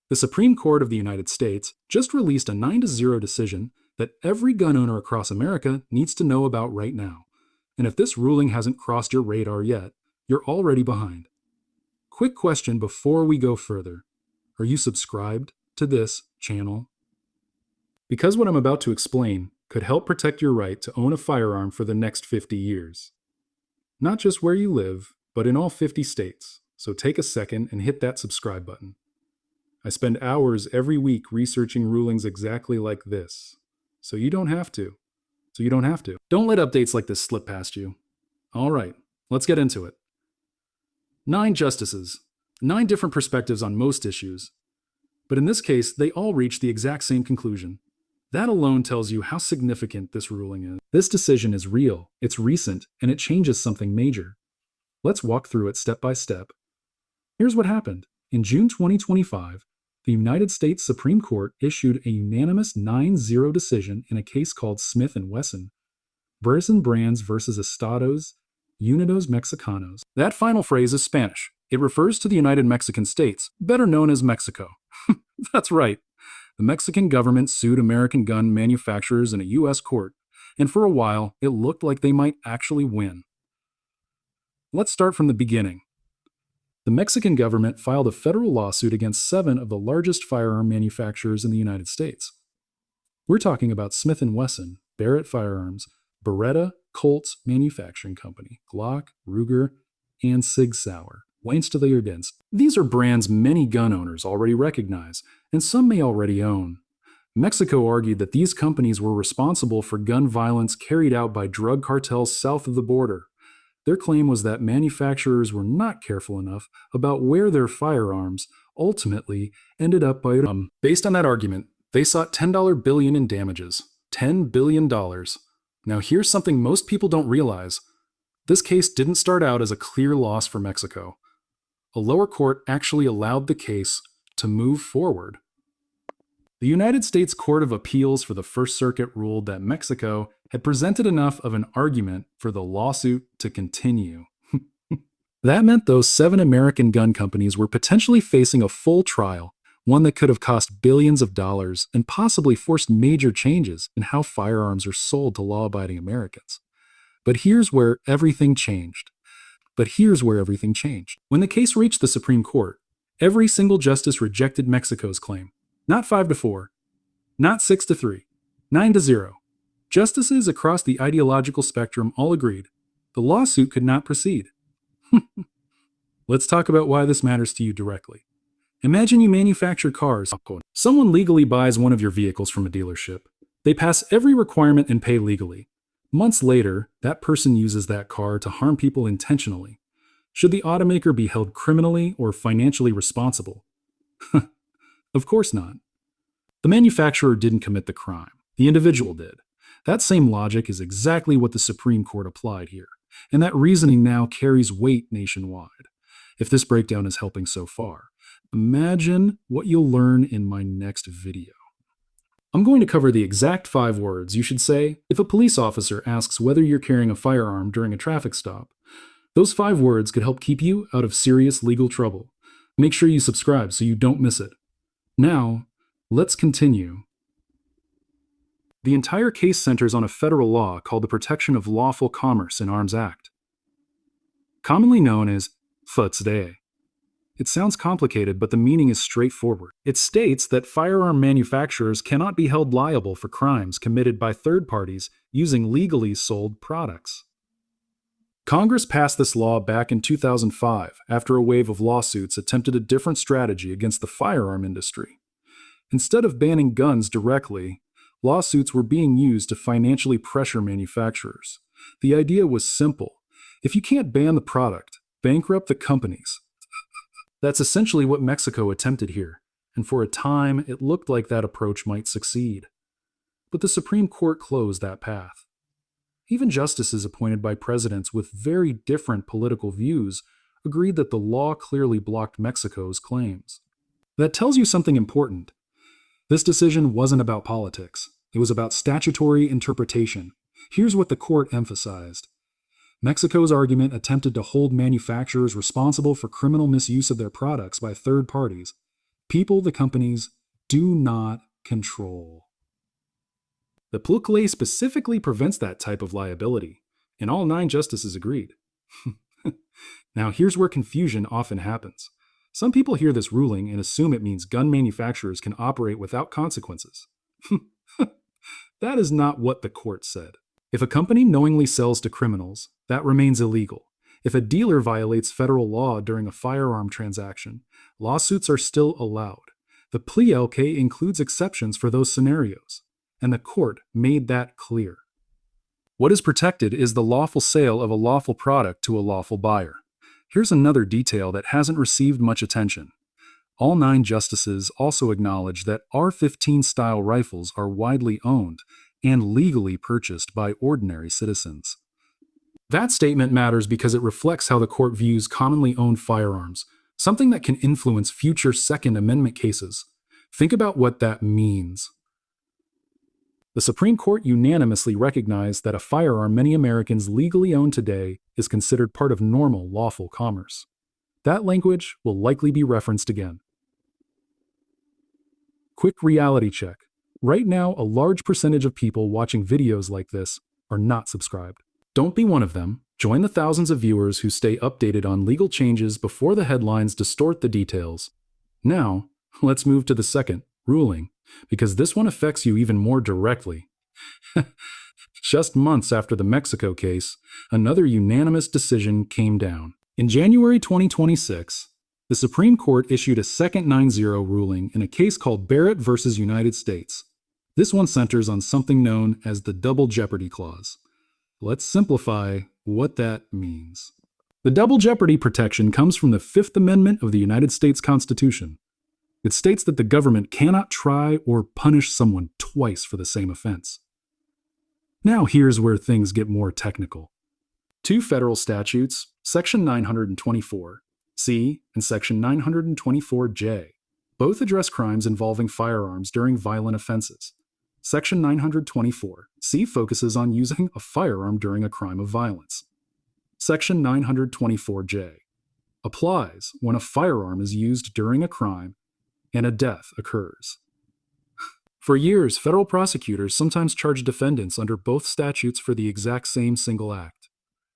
The Supreme Court of the United States just released a 9-0 decision that every gun owner across America needs to know about right now. And if this ruling hasn't crossed your radar yet, you're already behind. Quick question before we go further. Are you subscribed to this channel? Because what I'm about to explain could help protect your right to own a firearm for the next 50 years. Not just where you live, but in all 50 states. So take a second and hit that subscribe button. I spend hours every week researching rulings exactly like this. So you don't have to. Don't let updates like this slip past you. All right, let's get into it. 9 justices, 9 different perspectives on most issues. But in this case, they all reach the exact same conclusion. That alone tells you how significant this ruling is. This decision is real, it's recent, and it changes something major. Let's walk through it step by step. Here's what happened. In June 2025, the United States Supreme Court issued a unanimous 9-0 decision in a case called Smith Wesson Brands versus Estados, Unidos, Mexicanos. That final phrase is Spanish. It refers to the United Mexican States, better known as Mexico. That's right. The Mexican government sued American gun manufacturers in a U.S. court, and for a while, it looked like they might actually win. Let's start from the beginning. The Mexican government filed a federal lawsuit against 7 of the largest firearm manufacturers in the United States. We're talking about Smith Wesson, Barrett Firearms, Beretta, Colts Manufacturing Company, Glock, Ruger, and Sig Sauer. These are brands many gun owners already recognize, and some may already own. Mexico argued that these companies were responsible for gun violence carried out by drug cartels south of the border. Their claim was that manufacturers were not careful enough about where their firearms ultimately ended up by. Based on that argument, they sought $10 billion in damages. $10 billion. Now here's something most people don't realize. This case didn't start out as a clear loss for Mexico. A lower court actually allowed the case to move forward. The United States Court of Appeals for the First Circuit ruled that Mexico had presented enough of an argument for the lawsuit to continue. That meant those 7 American gun companies were potentially facing a full trial, one that could have cost billions of dollars and possibly forced major changes in how firearms are sold to law-abiding Americans. But here's where everything changed. When the case reached the Supreme Court, every single justice rejected Mexico's claim. Not 5-4, not 6-3, 9-0. Justices across the ideological spectrum all agreed the lawsuit could not proceed. Let's talk about why this matters to you directly. Imagine you manufacture cars. Someone legally buys one of your vehicles from a dealership. They pass every requirement and pay legally. Months later, that person uses that car to harm people intentionally. Should the automaker be held criminally or financially responsible? Of course not. The manufacturer didn't commit the crime. The individual did. That same logic is exactly what the Supreme Court applied here, and that reasoning now carries weight nationwide. If this breakdown is helping so far, imagine what you'll learn in my next video. I'm going to cover the exact 5 words you should say if a police officer asks whether you're carrying a firearm during a traffic stop. Those 5 words could help keep you out of serious legal trouble. Make sure you subscribe so you don't miss it. Now, let's continue. The entire case centers on a federal law called the Protection of Lawful Commerce in Arms Act, commonly known as FLCDA. It sounds complicated, but the meaning is straightforward. It states that firearm manufacturers cannot be held liable for crimes committed by third parties using legally sold products. Congress passed this law back in 2005 after a wave of lawsuits attempted a different strategy against the firearm industry. Instead of banning guns directly, lawsuits were being used to financially pressure manufacturers. The idea was simple. If you can't ban the product, bankrupt the companies. That's essentially what Mexico attempted here, and for a time it looked like that approach might succeed. But the Supreme Court closed that path. Even justices appointed by presidents with very different political views agreed that the law clearly blocked Mexico's claims. That tells you something important. This decision wasn't about politics. It was about statutory interpretation. Here's what the court emphasized. Mexico's argument attempted to hold manufacturers responsible for criminal misuse of their products by third parties. people the companies do not control. The Plukle specifically prevents that type of liability, and all 9 justices agreed. Now, here's where confusion often happens. Some people hear this ruling and assume it means gun manufacturers can operate without consequences. That is not what the court said. If a company knowingly sells to criminals, that remains illegal. If a dealer violates federal law during a firearm transaction, lawsuits are still allowed. The Plukle includes exceptions for those scenarios, and the court made that clear. What is protected is the lawful sale of a lawful product to a lawful buyer. Here's another detail that hasn't received much attention. All 9 justices also acknowledge that AR-15-style rifles are widely owned and legally purchased by ordinary citizens. That statement matters because it reflects how the court views commonly owned firearms, something that can influence future Second Amendment cases. Think about what that means. The Supreme Court unanimously recognized that a firearm many Americans legally own today is considered part of normal, lawful commerce. That language will likely be referenced again. Quick reality check. Right now, a large percentage of people watching videos like this are not subscribed. Don't be one of them. Join the thousands of viewers who stay updated on legal changes before the headlines distort the details. Now, let's move to the second ruling, because this one affects you even more directly. Just months after the Mexico case, another unanimous decision came down. In January 2026, the Supreme Court issued a second 9-0 ruling in a case called Barrett versus United States. This one centers on something known as the Double Jeopardy Clause. Let's simplify what that means. The double jeopardy protection comes from the Fifth Amendment of the United States Constitution. It states that the government cannot try or punish someone twice for the same offense. Now here's where things get more technical. 2 federal statutes, Section 924(c) and Section 924(j), both address crimes involving firearms during violent offenses. Section 924(c) focuses on using a firearm during a crime of violence. Section 924(j) applies when a firearm is used during a crime and a death occurs. For years, federal prosecutors sometimes charged defendants under both statutes for the exact same single act.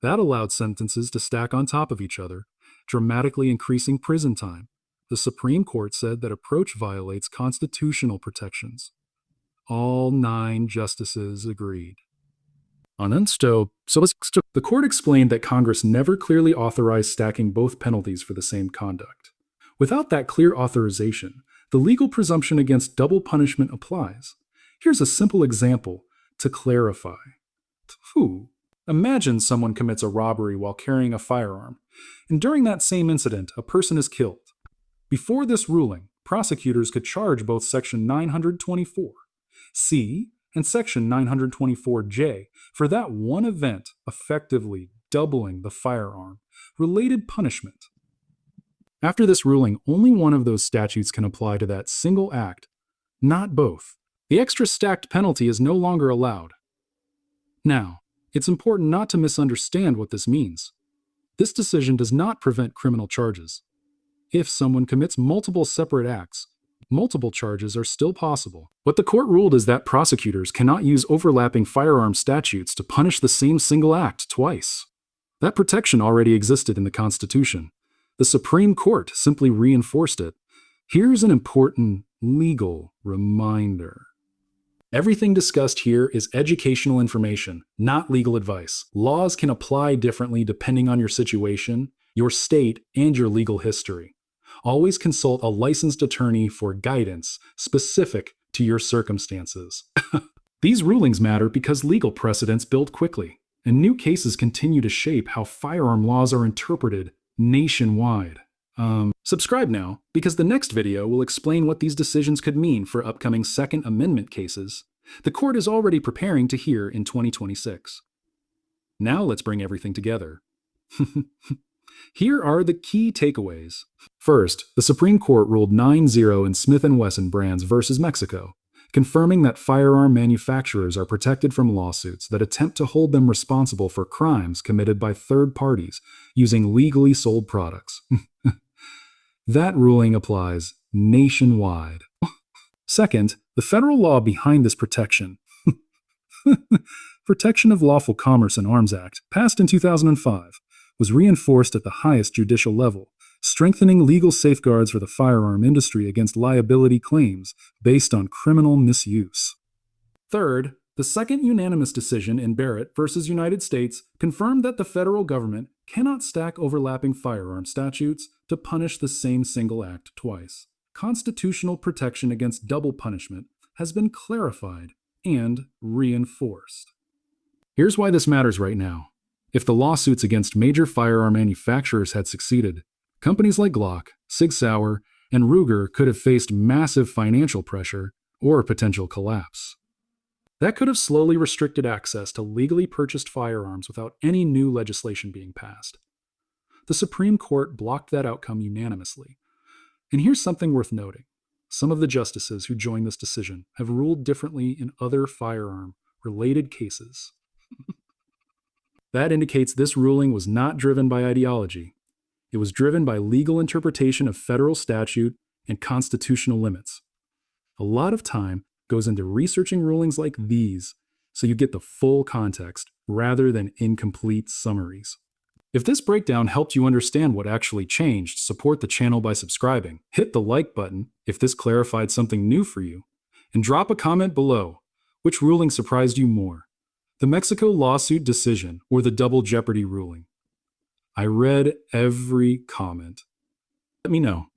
That allowed sentences to stack on top of each other, dramatically increasing prison time. The Supreme Court said that approach violates constitutional protections. All 9 justices agreed. The court explained that Congress never clearly authorized stacking both penalties for the same conduct. Without that clear authorization, the legal presumption against double punishment applies. Here's a simple example to clarify. Imagine someone commits a robbery while carrying a firearm, and during that same incident, a person is killed. Before this ruling, prosecutors could charge both Section 924(c) and Section 924(j) for that one event, effectively doubling the firearm-related punishment. After this ruling, only one of those statutes can apply to that single act, not both. The extra stacked penalty is no longer allowed. Now, it's important not to misunderstand what this means. This decision does not prevent criminal charges. If someone commits multiple separate acts, multiple charges are still possible. What the court ruled is that prosecutors cannot use overlapping firearm statutes to punish the same single act twice. That protection already existed in the Constitution. The Supreme Court simply reinforced it. Here's an important legal reminder. Everything discussed here is educational information, not legal advice. Laws can apply differently depending on your situation, your state, and your legal history. Always consult a licensed attorney for guidance specific to your circumstances. These rulings matter because legal precedents build quickly, and new cases continue to shape how firearm laws are interpreted nationwide. Subscribe now, because the next video will explain what these decisions could mean for upcoming Second Amendment cases the court is already preparing to hear in 2026. Now let's bring everything together. Here are the key takeaways. First, the Supreme Court ruled 9-0 in Smith Wesson Brands versus Mexico, confirming that firearm manufacturers are protected from lawsuits that attempt to hold them responsible for crimes committed by third parties using legally sold products. That ruling applies nationwide. Second, the federal law behind this protection, Protection of Lawful Commerce in Arms Act, passed in 2005, was reinforced at the highest judicial level, strengthening legal safeguards for the firearm industry against liability claims based on criminal misuse. Third, the second unanimous decision in Barrett versus United States confirmed that the federal government cannot stack overlapping firearm statutes to punish the same single act twice. Constitutional protection against double punishment has been clarified and reinforced. Here's why this matters right now. If the lawsuits against major firearm manufacturers had succeeded, companies like Glock, Sig Sauer, and Ruger could have faced massive financial pressure or potential collapse. That could have slowly restricted access to legally purchased firearms without any new legislation being passed. The Supreme Court blocked that outcome unanimously. And here's something worth noting. Some of the justices who joined this decision have ruled differently in other firearm-related cases. That indicates this ruling was not driven by ideology. It was driven by legal interpretation of federal statute and constitutional limits. A lot of time goes into researching rulings like these so you get the full context rather than incomplete summaries. If this breakdown helped you understand what actually changed, support the channel by subscribing, hit the like button if this clarified something new for you, and drop a comment below. Which ruling surprised you more? The Mexico lawsuit decision or the Double Jeopardy ruling? I read every comment. Let me know.